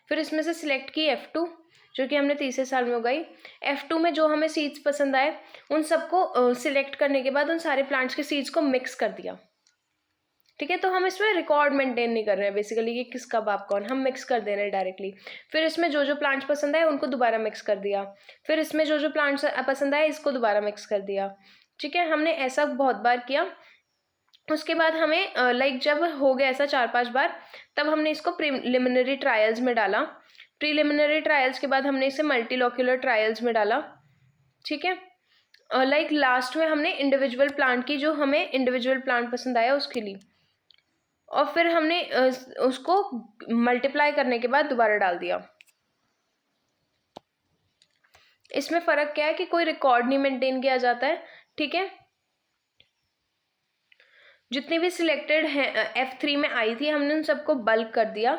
फिर इसमें से सिलेक्ट की F2 जो कि हमने तीसरे साल में उगाई। F2 में जो हमें सीड्स पसंद आए उन सबको सिलेक्ट करने के बाद उन सारे प्लांट्स के सीड्स को मिक्स कर दिया, ठीक है। तो हम इसमें रिकॉर्ड मेंटेन नहीं कर रहे हैं बेसिकली कि किसका बाप कौन, हम मिक्स कर दे रहे हैं डायरेक्टली। फिर इसमें जो प्लांट्स पसंद आए उनको दोबारा मिक्स कर दिया, फिर इसमें जो प्लांट्स पसंद आए इसको दोबारा मिक्स कर दिया, ठीक है। हमने ऐसा बहुत बार किया। उसके बाद हमें जब हो गया ऐसा 4-5 बार तब हमने इसको प्रीलिमिनरी ट्रायल्स में डाला। प्रीलिमिनरी ट्रायल्स के बाद हमने इसे मल्टीलोक्यूलर ट्रायल्स में डाला, ठीक है। लास्ट में हमने इंडिविजुअल प्लांट की जो हमें इंडिविजुअल प्लांट पसंद आया उसके लिए, और फिर हमने उसको मल्टीप्लाई करने के बाद दोबारा डाल दिया। इसमें फ़र्क क्या है कि कोई रिकॉर्ड नहीं मेंटेन किया जाता है, ठीक है। जितनी भी सिलेक्टेड है F3 में आई थी हमने उन सबको बल्क कर दिया,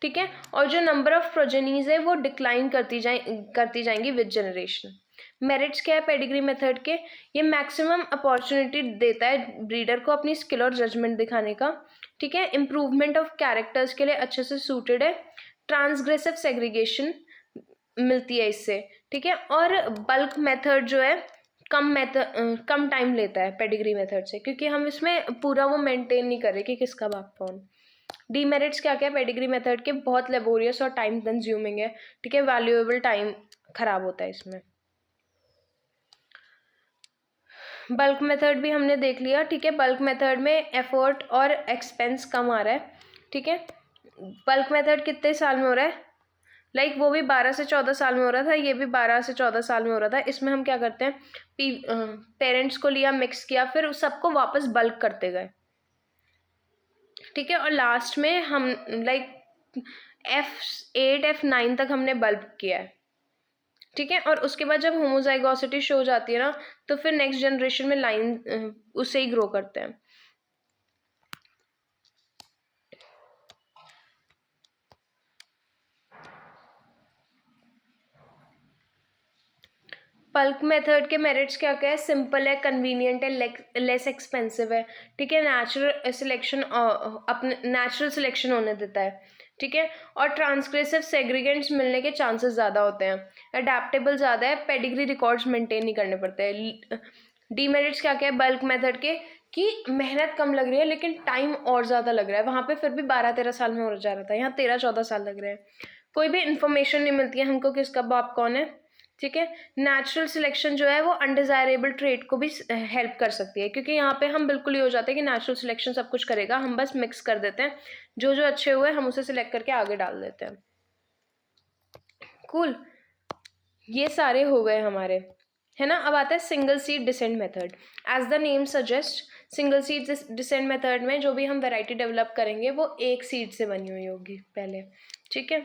ठीक है। और जो नंबर ऑफ प्रोजेनीज है वो डिक्लाइन करती जाएंगी विद जनरेशन। मेरिट्स क्या है पेडिग्री मेथड के, ये मैक्सिमम अपॉर्चुनिटी देता है ब्रीडर को अपनी स्किल और जजमेंट दिखाने का, ठीक है। इम्प्रूवमेंट ऑफ कैरेक्टर्स के लिए अच्छे से सूटेड है, ट्रांसग्रेसिव सेग्रीगेशन मिलती है इससे, ठीक है। और बल्क मेथड जो है कम टाइम लेता है पेडिग्री मेथड से, क्योंकि हम इसमें पूरा वो मेंटेन नहीं कर रहे कि किसका बाप कौन। डीमेरिट्स क्या क्या है पेडिग्री मेथड के, बहुत लेबोरियस और टाइम कंज्यूमिंग है, ठीक है। वैल्यूएबल टाइम खराब होता है इसमें। बल्क मेथड भी हमने देख लिया, ठीक है। बल्क मेथड में एफर्ट और एक्सपेंस कम आ रहा है, ठीक है। बल्क मेथड कितने साल में हो रहा है, लाइक वो भी 12 से 14 साल में हो रहा था, ये भी 12 से 14 साल में हो रहा था। इसमें हम क्या करते हैं, पेरेंट्स को लिया, मिक्स किया, फिर उस सबको वापस बल्क करते गए, ठीक है। और लास्ट में हम लाइक F8 F9 तक हमने बल्क किया है, ठीक है। और उसके बाद जब होमोजाइगोसिटी शो हो जाती है ना, तो फिर नेक्स्ट जनरेशन में लाइन उससे ही ग्रो करते हैं। बल्क मेथड के मेरिट्स क्या क्या है, सिंपल है, कन्वीनियंट है, लेस एक्सपेंसिव है, ठीक है। नेचुरल सिलेक्शन, अपने नेचुरल सिलेक्शन होने देता है, ठीक है। और ट्रांसग्रेसिव सेग्रीगेंट्स मिलने के चांसेस ज़्यादा होते हैं, अडेप्टेबल ज़्यादा है, पेडिग्री रिकॉर्ड्स मेंटेन नहीं करने पड़ते हैं। डीमेरिट्स क्या क्या है बल्क मेथड के, कि मेहनत कम लग रही है लेकिन टाइम और ज़्यादा लग रहा है, वहाँ पे फिर भी 12-13 साल में हो जा रहा था, यहाँ 13-14 साल लग रहे हैं। कोई भी इन्फॉर्मेशन नहीं मिलती है हमको कि इसका बाप कौन है, ठीक है। नेचुरल सिलेक्शन जो है वो अनडिजायरेबल ट्रेट को भी हेल्प कर सकती है, क्योंकि यहाँ पे हम बिल्कुल ये हो जाते हैं कि नेचुरल सिलेक्शन सब कुछ करेगा, हम बस मिक्स कर देते हैं, जो जो अच्छे हुए हम उसे सिलेक्ट करके आगे डाल देते हैं। कूल, ये सारे हो गए हमारे, है ना। अब आता है single seed descent method. As the name suggest, single seed descent method में जो भी हम वैरायटी डेवलप करेंगे वो एक सीड से बनी हुई होगी पहले, ठीक है।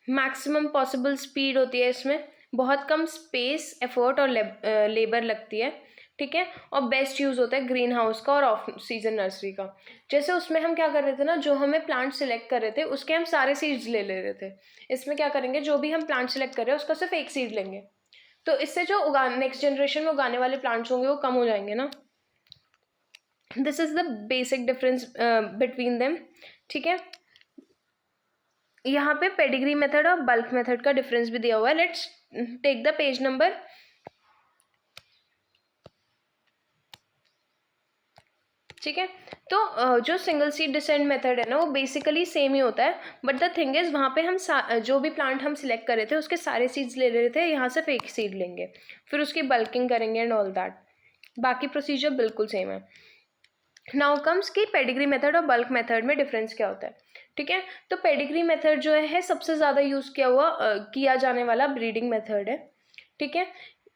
मैक्सिमम पॉसिबल स्पीड होती है इसमें, बहुत कम स्पेस, एफर्ट और लेबर लगती है, ठीक है। और बेस्ट यूज़ होता है ग्रीन हाउस का और ऑफ सीजन नर्सरी का। जैसे उसमें हम क्या कर रहे थे ना, जो हमें प्लांट सिलेक्ट कर रहे थे उसके हम सारे सीड्स ले ले रहे थे। इसमें क्या करेंगे, जो भी हम प्लांट सिलेक्ट कर रहे हैं उसका सिर्फ एक सीड लेंगे, तो इससे जो नेक्स्ट जनरेशन में उगाने वाले प्लांट्स होंगे वो कम हो जाएंगे ना। This is the basic difference between them, ठीक है। यहाँ पे पेडिग्री मेथड और बल्क मेथड का डिफरेंस भी दिया हुआ है। Let's take the page number, ठीक है। तो जो सिंगल सीड डिसेंट मेथड है ना वो बेसिकली सेम ही होता है, बट द थिंग इज वहाँ पे हम जो भी प्लांट हम सिलेक्ट कर रहे थे उसके सारे सीड्स ले रहे थे, यहाँ सिर्फ एक सीड लेंगे, फिर उसकी बल्किंग करेंगे एंड ऑल दैट। बाकी प्रोसीजर बिल्कुल सेम है। नाउ कम्स की पेडिग्री मेथड और बल्क मेथड में डिफरेंस क्या होता है, ठीक है। तो पेडिग्री मेथड जो है सबसे ज़्यादा यूज़ किया जाने वाला ब्रीडिंग मेथड है, ठीक है।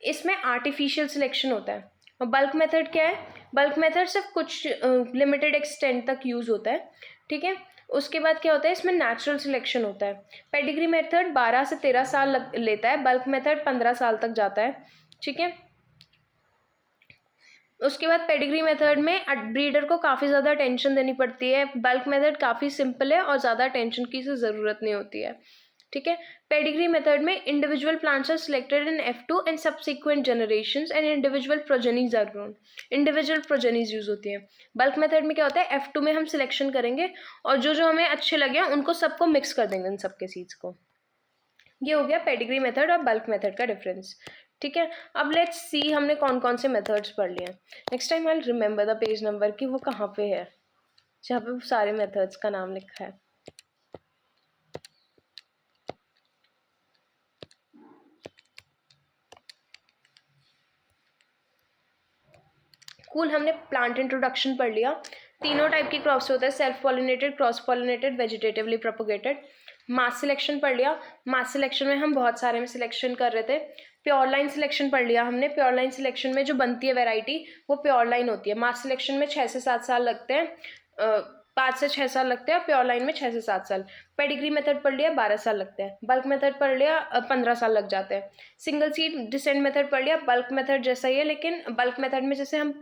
इसमें आर्टिफिशियल सिलेक्शन होता है। और बल्क मेथड क्या है, बल्क मेथड सिर्फ कुछ लिमिटेड एक्सटेंट तक यूज़ होता है, ठीक है। उसके बाद क्या होता है, इसमें नेचुरल सिलेक्शन होता है। पेडिग्री मेथड 12 से 13 साल लेता है, बल्क मेथड 15 साल तक जाता है, ठीक है। उसके बाद पेडिग्री मेथड में ब्रीडर को काफ़ी ज़्यादा अटेंशन देनी पड़ती है, बल्क मेथड काफ़ी सिंपल है और ज़्यादा अटेंशन की से ज़रूरत नहीं होती है, ठीक है। पेडिग्री मेथड में individual plants are selected in F2 and subsequent generations and individual progenies are grown, individual progenies use होती है। बल्क मेथड में क्या होता है, F2 में हम सिलेक्शन करेंगे और जो जो हमें अच्छे लगे उनको सबको मिक्स कर देंगे, उन सबके सीड्स को। ये हो गया पेडिग्री मेथड और बल्क मेथड का डिफरेंस, ठीक है। अब लेट्स सी हमने कौन कौन से मेथड्स पढ़ लिए। Next time I remember the page number कि वो कहाँ पे है जहाँ पे सारे मेथड्स का नाम लिखा है। कूल, हमने प्लांट इंट्रोडक्शन पढ़ लिया। तीनों टाइप की क्रॉप्स होता है, self pollinated, cross pollinated, vegetatively propagated. Mass selection पढ़ लिया, मास सिलेक्शन में हम बहुत सारे में सिलेक्शन कर रहे थे। प्योर लाइन सिलेक्शन पढ़ लिया हमने, प्योर लाइन सिलेक्शन में जो बनती है वैरायटी वो प्योर लाइन होती है। मास सिलेक्शन में 6 से 7 साल लगते हैं, 5 से 6 साल लगते हैं, प्योर लाइन में 6 से 7 साल। पेडिग्री मेथड पढ़ लिया 12 साल लगते हैं, बल्क मेथड पढ़ लिया 15 साल लग जाते हैं। सिंगल सीड डिसेंट मेथड पढ़ लिया, बल्क मेथड जैसा ही है, लेकिन बल्क मेथड में जैसे हम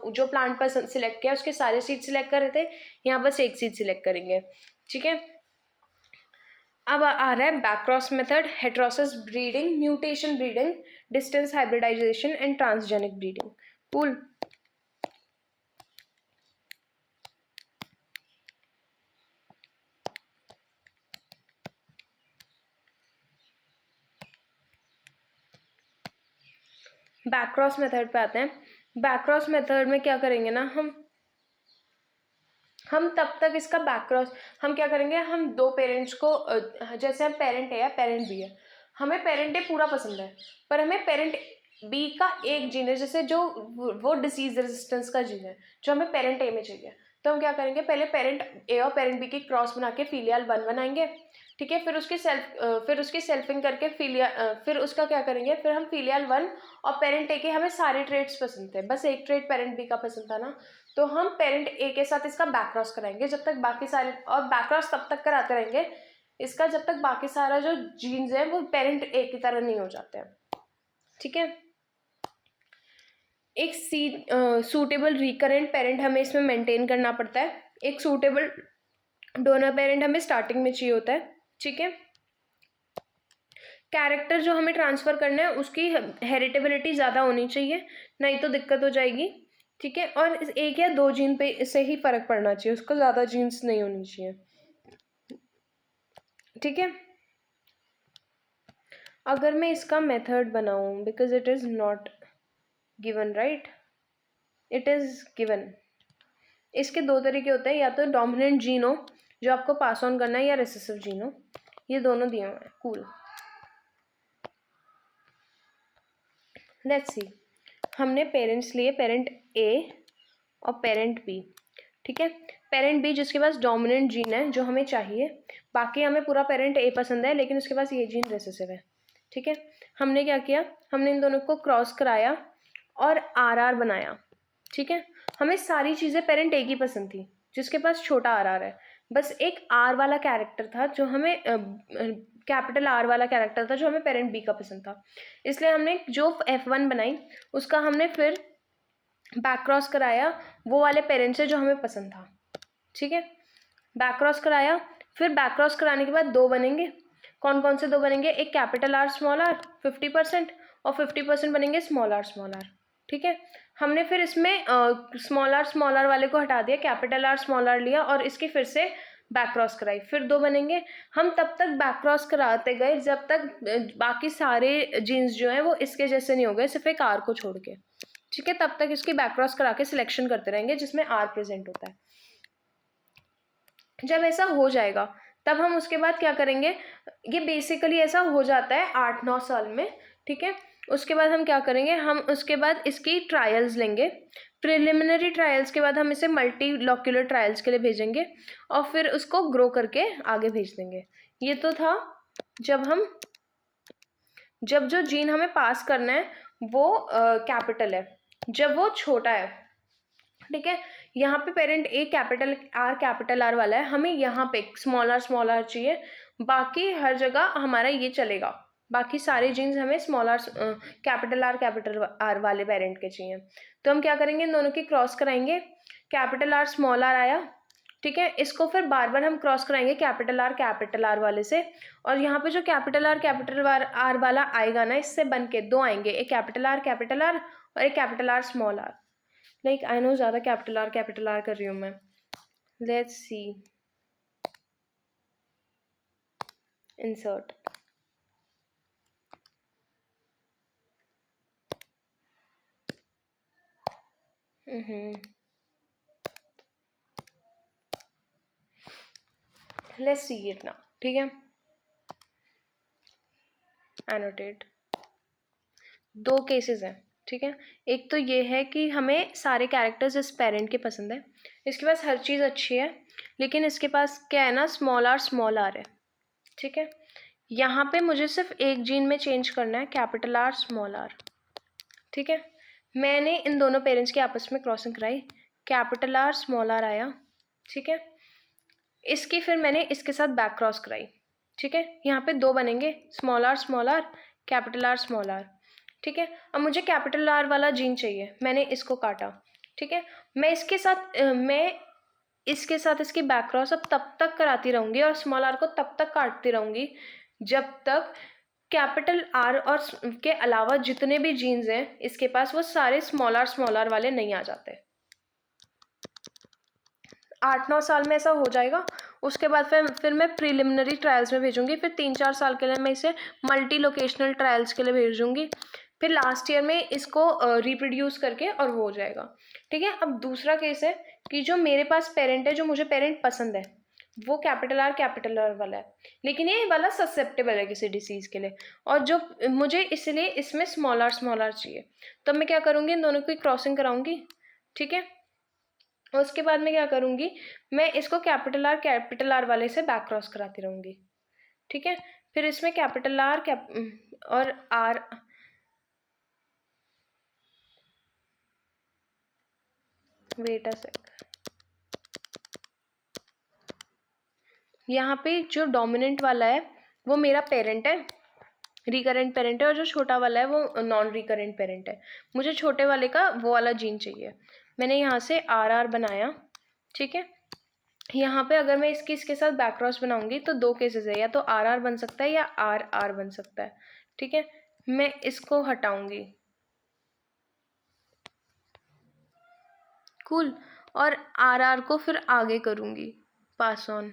जो प्लांट पर सिलेक्ट किया उसके सारे सीड सिलेक्ट कर रहे थे, यहाँ बस एक सीड सिलेक्ट करेंगे, ठीक है। अब आ रहा है backcross method, heterosis breeding, mutation breeding, distance hybridization and transgenic breeding. Cool. Backcross method पे आते हैं। बैकक्रॉस मेथड में क्या करेंगे ना, हम तब तक इसका बैकक्रॉस हम क्या करेंगे, हम दो पेरेंट्स को जैसे हम पेरेंट है या पेरेंट भी है, हमें पेरेंट ए पूरा पसंद है पर हमें पेरेंट बी का एक जीन है, जैसे जो वो डिसीज रेजिस्टेंस का जीन है जो हमें पेरेंट ए में चाहिए, तो हम क्या करेंगे, पहले पेरेंट ए और पेरेंट बी की क्रॉस बना के फीलियल 1 बनाएंगे, ठीक है। फिर उसकी सेल्फिंग करके फिर उसका क्या करेंगे, फिर हम फीलियल 1 और पेरेंट ए के हमें सारे ट्रेड्स पसंद थे, बस एक ट्रेड पेरेंट बी का पसंद था ना, तो हम पेरेंट ए के साथ इसका बैक क्रॉस कराएंगे जब तक बाकी सारे, और बैक क्रॉस तब तक कराते रहेंगे इसका जब तक बाकी सारा जो जीन्स है वो पेरेंट ए की तरह नहीं हो जाते हैं, ठीक है। एक सूटेबल रिकरेंट पेरेंट हमें इसमें मेंटेन करना पड़ता है, एक सूटेबल डोनर पेरेंट हमें स्टार्टिंग में चाहिए होता है, ठीक है। कैरेक्टर जो हमें ट्रांसफ़र करना है उसकी हेरिटेबिलिटी ज़्यादा होनी चाहिए, नहीं तो दिक्कत हो जाएगी, ठीक है। और एक या दो जीन पे इससे ही फ़र्क पड़ना चाहिए, उसको ज़्यादा जीन्स नहीं होनी चाहिए, ठीक है। अगर मैं इसका मेथड बनाऊँ, because it is not given, right, it is given. इसके दो तरीके होते हैं, या तो डोमिनेंट जीन हो जो आपको पास ऑन करना है, या रिसेसिव जीन हो, ये दोनों दिए हुए हैं, कूल। लेट्स सी, हमने पेरेंट्स लिए, पेरेंट ए और पेरेंट बी, ठीक है। पेरेंट बी जिसके पास डोमिनेंट जीन है जो हमें चाहिए, बाकी हमें पूरा पेरेंट ए पसंद है लेकिन उसके पास ये जीन रिसेसिव है, ठीक है। हमने क्या किया, हमने इन दोनों को क्रॉस कराया और आर बनाया, ठीक है। हमें सारी चीज़ें पेरेंट ए की पसंद थी जिसके पास छोटा आर है, बस एक आर वाला कैरेक्टर था जो हमें कैपिटल आर वाला कैरेक्टर था जो हमें पेरेंट बी का पसंद था, इसलिए हमने जो F1 बनाई उसका हमने फिर बैक क्रॉस कराया वो वाले पेरेंट से जो हमें पसंद था, ठीक है। बैक क्रॉस कराया, फिर बैक क्रॉस कराने के बाद दो बनेंगे, कौन कौन से दो बनेंगे, एक कैपिटल आर स्मॉल आर 50% और 50% बनेंगे स्मॉल आर, ठीक है। हमने फिर इसमें स्मॉल आर वाले को हटा दिया, कैपिटल आर स्मॉल आर लिया और इसकी फिर से बैक क्रॉस कराई, फिर दो बनेंगे। हम तब तक बैक क्रॉस कराते गए जब तक बाकी सारे जीन्स जो हैं वो इसके जैसे नहीं हो गए, सिर्फ एक आर को छोड़ के, ठीक है। तब तक इसकी बैक क्रॉस करा के सिलेक्शन करते रहेंगे जिसमें आर प्रेजेंट होता है। जब ऐसा हो जाएगा तब हम उसके बाद क्या करेंगे, ये बेसिकली ऐसा हो जाता है 8-9 साल में, ठीक है। उसके बाद हम क्या करेंगे, हम उसके बाद इसकी ट्रायल्स लेंगे, प्रिलिमिनरी ट्रायल्स के बाद हम इसे मल्टी लॉक्यूलर ट्रायल्स के लिए भेजेंगे और फिर उसको ग्रो करके आगे भेज देंगे। ये तो था जब जो जीन हमें पास करना है वो कैपिटल है, जब वो छोटा है, ठीक है। यहाँ पे पेरेंट ए कैपिटल आर वाला है, हमें यहाँ पे स्मॉल आर चाहिए, बाकी हर जगह हमारा ये चलेगा, बाकी सारे जीन्स हमें कैपिटल आर वाले पेरेंट के चाहिए। तो हम क्या करेंगे, इन दोनों की क्रॉस कराएंगे, कैपिटल आर स्मॉल आर आया, ठीक है। इसको फिर बार बार हम क्रॉस कराएंगे कैपिटल आर वाले से, और यहाँ पे जो कैपिटल आर वाला आएगा ना, इससे बन के दो आएंगे, एक कैपिटल आर और एक capital R small R. Like I know ज़्यादा कैपिटल आर कर रही हूँ मैं। Let's see, insert, let's see it now, ठीक है। एनोटेट, दो केसेस हैं, ठीक है। एक तो ये है कि हमें सारे कैरेक्टर्स इस पेरेंट के पसंद है, इसके पास हर चीज़ अच्छी है, लेकिन इसके पास क्या है ना, स्मॉल आर है, ठीक है। यहाँ पे मुझे सिर्फ एक जीन में चेंज करना है, कैपिटल आर स्मॉल आर, ठीक है। मैंने इन दोनों पेरेंट्स के आपस में क्रॉसिंग कराई, कैपिटल आर स्मॉल आर आया, ठीक है। इसकी फिर मैंने इसके साथ बैक क्रॉस कराई, ठीक है। यहाँ पे दो बनेंगे, small R capital R small R, ठीक है। अब मुझे कैपिटल आर वाला जीन चाहिए, मैंने इसको काटा, ठीक है। मैं इसके साथ इसकी बैक क्रॉस अब तब तक कराती रहूँगी और स्मॉल आर को तब तक काटती रहूँगी जब तक कैपिटल आर और के अलावा जितने भी जीन्स हैं इसके पास वो सारे स्मॉल आर वाले नहीं आ जाते। 8-9 साल में ऐसा हो जाएगा, उसके बाद फिर मैं प्रीलिमिनरी ट्रायल्स में भेजूंगी, फिर 3-4 साल के लिए मैं इसे मल्टी लोकेशनल ट्रायल्स के लिए भेजूंगी, फिर लास्ट ईयर में इसको रिप्रोड्यूस करके और वो हो जाएगा, ठीक है। अब दूसरा केस है कि जो मेरे पास पेरेंट है, जो मुझे पेरेंट पसंद है, वो कैपिटल आर वाला है, लेकिन ये वाला ससेप्टेबल है किसी डिसीज़ के लिए। और जो मुझे इसलिए इसमें स्मॉल आर चाहिए, तो मैं क्या करूँगी, इन दोनों की क्रॉसिंग कराऊंगी, ठीक है। और उसके बाद मैं क्या करूँगी, मैं इसको कैपिटल आर वाले से बैक क्रॉस कराती रहूँगी, ठीक है। फिर इसमें कैपिटल आर और आर, वेट अ सेक, यहाँ पे जो डोमिनेंट वाला है वो मेरा पेरेंट है, रिकरेंट पेरेंट है, और जो छोटा वाला है वो नॉन रिकरेंट पेरेंट है। मुझे छोटे वाले का वो वाला जीन चाहिए। मैंने यहाँ से आर बनाया, ठीक है। यहाँ पे अगर मैं इसके साथ बैक क्रॉस बनाऊंगी तो दो केसेस है, या तो आर बन सकता है या आर बन सकता है, ठीक है। मैं इसको हटाऊंगी, कूल, और आर को फिर आगे करूंगी पास ऑन।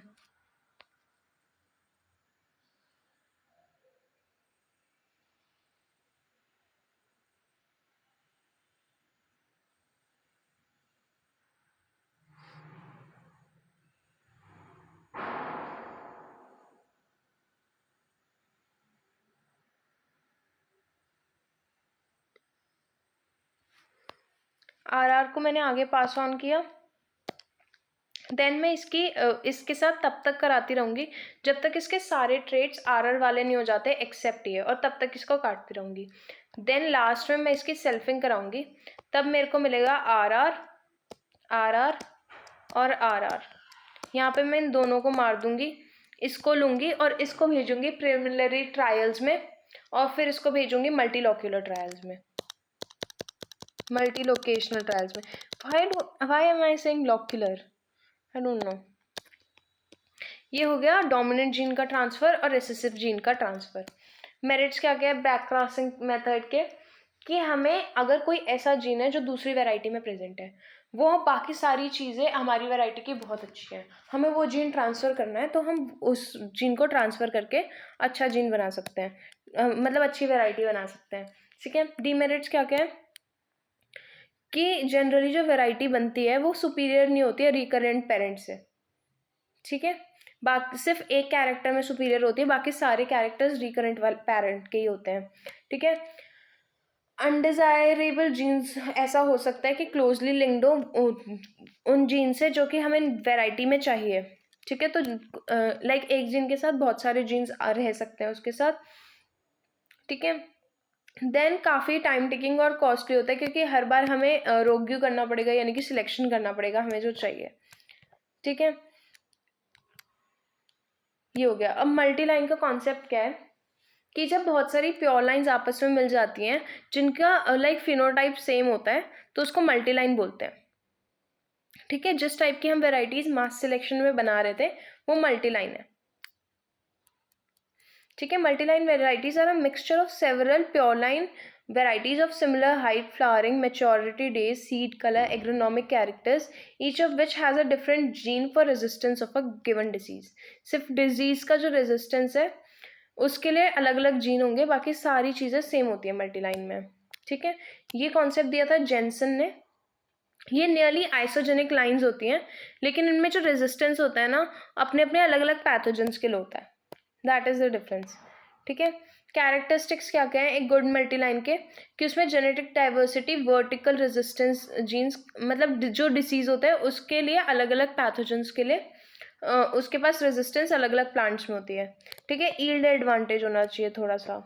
आर को मैंने आगे पास ऑन किया। देन मैं इसके साथ तब तक कराती रहूंगी जब तक इसके सारे ट्रेड्स आर वाले नहीं हो जाते एक्सेप्ट ये, और तब तक इसको काटती रहूंगी। देन लास्ट में मैं इसकी सेल्फिंग कराऊंगी, तब मेरे को मिलेगा आर और आर। यहाँ पे मैं इन दोनों को मार दूंगी, इसको लूंगी और इसको भेजूंगी प्रिलिमिनरी ट्रायल्स में, और फिर इसको भेजूंगी मल्टीलोक्यूलर ट्रायल्स में, मल्टीलोकेशनल ट्रायल्स में। Why am I saying locular, I don't know. ये हो गया डोमिनेंट जीन का ट्रांसफर और रिसेसिव जीन का ट्रांसफर। मेरिट्स क्या क्या है बैक क्रॉसिंग मेथड के, कि हमें अगर कोई ऐसा जीन है जो दूसरी वैरायटी में प्रेजेंट है, वो बाकी सारी चीज़ें हमारी वैरायटी की बहुत अच्छी हैं, हमें वो जीन ट्रांसफ़र करना है, तो हम उस जीन को ट्रांसफ़र करके अच्छा जीन बना सकते हैं, मतलब अच्छी वैरायटी बना सकते हैं, ठीक है। डीमेरिट्स क्या क्या है कि जनरली जो वैरायटी बनती है वो सुपीरियर नहीं होती है रिकरेंट पेरेंट से, ठीक है। बाकी सिर्फ एक कैरेक्टर में सुपीरियर होती है, बाकी सारे कैरेक्टर्स रिकरेंट वाले पेरेंट के ही होते हैं, ठीक है। अनडिजायरेबल जीन्स ऐसा हो सकता है कि क्लोजली लिंक्ड हो उन जीन से जो कि हमें वैरायटी में चाहिए, ठीक है। तो लाइक एक जीन के साथ बहुत सारे जीन्स रह सकते हैं उसके साथ, ठीक है। देन काफ़ी टाइम टेकिंग और कॉस्टली होता है, क्योंकि हर बार हमें रोग्यू करना पड़ेगा, यानी कि सिलेक्शन करना पड़ेगा हमें जो चाहिए, ठीक है। ये हो गया। अब मल्टी लाइन का कॉन्सेप्ट क्या है कि जब बहुत सारी प्योर लाइंस आपस में मिल जाती हैं जिनका लाइक फिनोटाइप सेम होता है, तो उसको मल्टी लाइन बोलते हैं, ठीक है। जिस टाइप की हम वेराइटीज मास सिलेक्शन में बना रहे थे वो मल्टी लाइन है, ठीक है। Multi line varieties are a mixture of several pure line varieties of similar height, flowering, maturity days, seed color, agronomic characters, each of which has a different gene for resistance of a given disease। सिर्फ डिजीज का जो रेजिस्टेंस है उसके लिए अलग अलग जीन होंगे, बाकी सारी चीज़ें सेम होती है मल्टी लाइन में, ठीक है। ये कॉन्सेप्ट दिया था जेनसन ने। ये नियरली आइसोजेनिक लाइंस होती हैं, लेकिन इनमें जो रेजिस्टेंस होता है ना अपने अपने अलग अलग पैथोजेंस के लिए होता है, दैट इज द डिफरेंस, ठीक है। कैरेक्टरिस्टिक्स क्या क्या है एक गुड मल्टी लाइन के, कि उसमें genetic diversity, vertical resistance genes, मतलब जो डिसीज होता है उसके लिए अलग अलग पैथोजेंस के लिए उसके पास रेजिस्टेंस अलग अलग प्लांट्स में होती है, ठीक है। ईल्ड एडवांटेज होना चाहिए थोड़ा सा।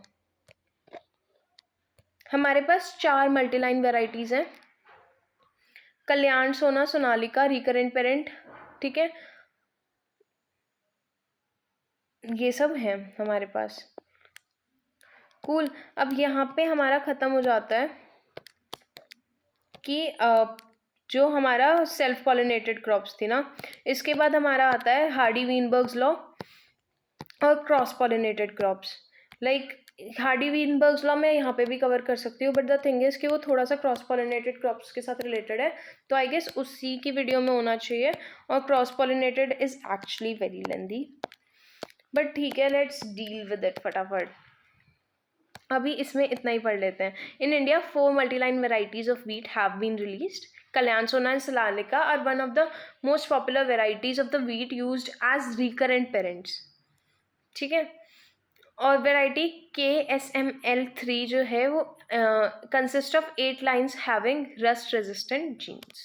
हमारे पास 4 मल्टीलाइन वेराइटीज़ हैं, कल्याण, सोना, सोनालिका, रिकरेंट पेरेंट, ठीक है। ये सब हैं हमारे पास, कूल। अब यहाँ पे हमारा ख़त्म हो जाता है कि जो हमारा सेल्फ पॉलिनेटेड क्रॉप्स थी ना, इसके बाद हमारा आता है हार्डी वीनबर्ग्स लॉ और cross pollinated crops. Like Hardy Weinberg's law मैं यहाँ पे भी कवर कर सकती हूँ, बट द थिंग इज कि वो थोड़ा सा क्रॉस पॉलिनेटेड क्रॉप्स के साथ रिलेटेड है, तो आई गेस उसी की वीडियो में होना चाहिए। और cross pollinated is actually very lengthy, but ठीक है, लेट्स डील विद इट फटाफट। अभी इसमें इतना ही पढ़ लेते हैं। In India 4 multiline varieties of wheat have been released, Kalyan Sona and Sonalika are one of the most popular varieties of the wheat used as recurrent parents. ठीक है, और वेराइटी KSML3 जो है वो consist of 8 lines having rust resistant jeans.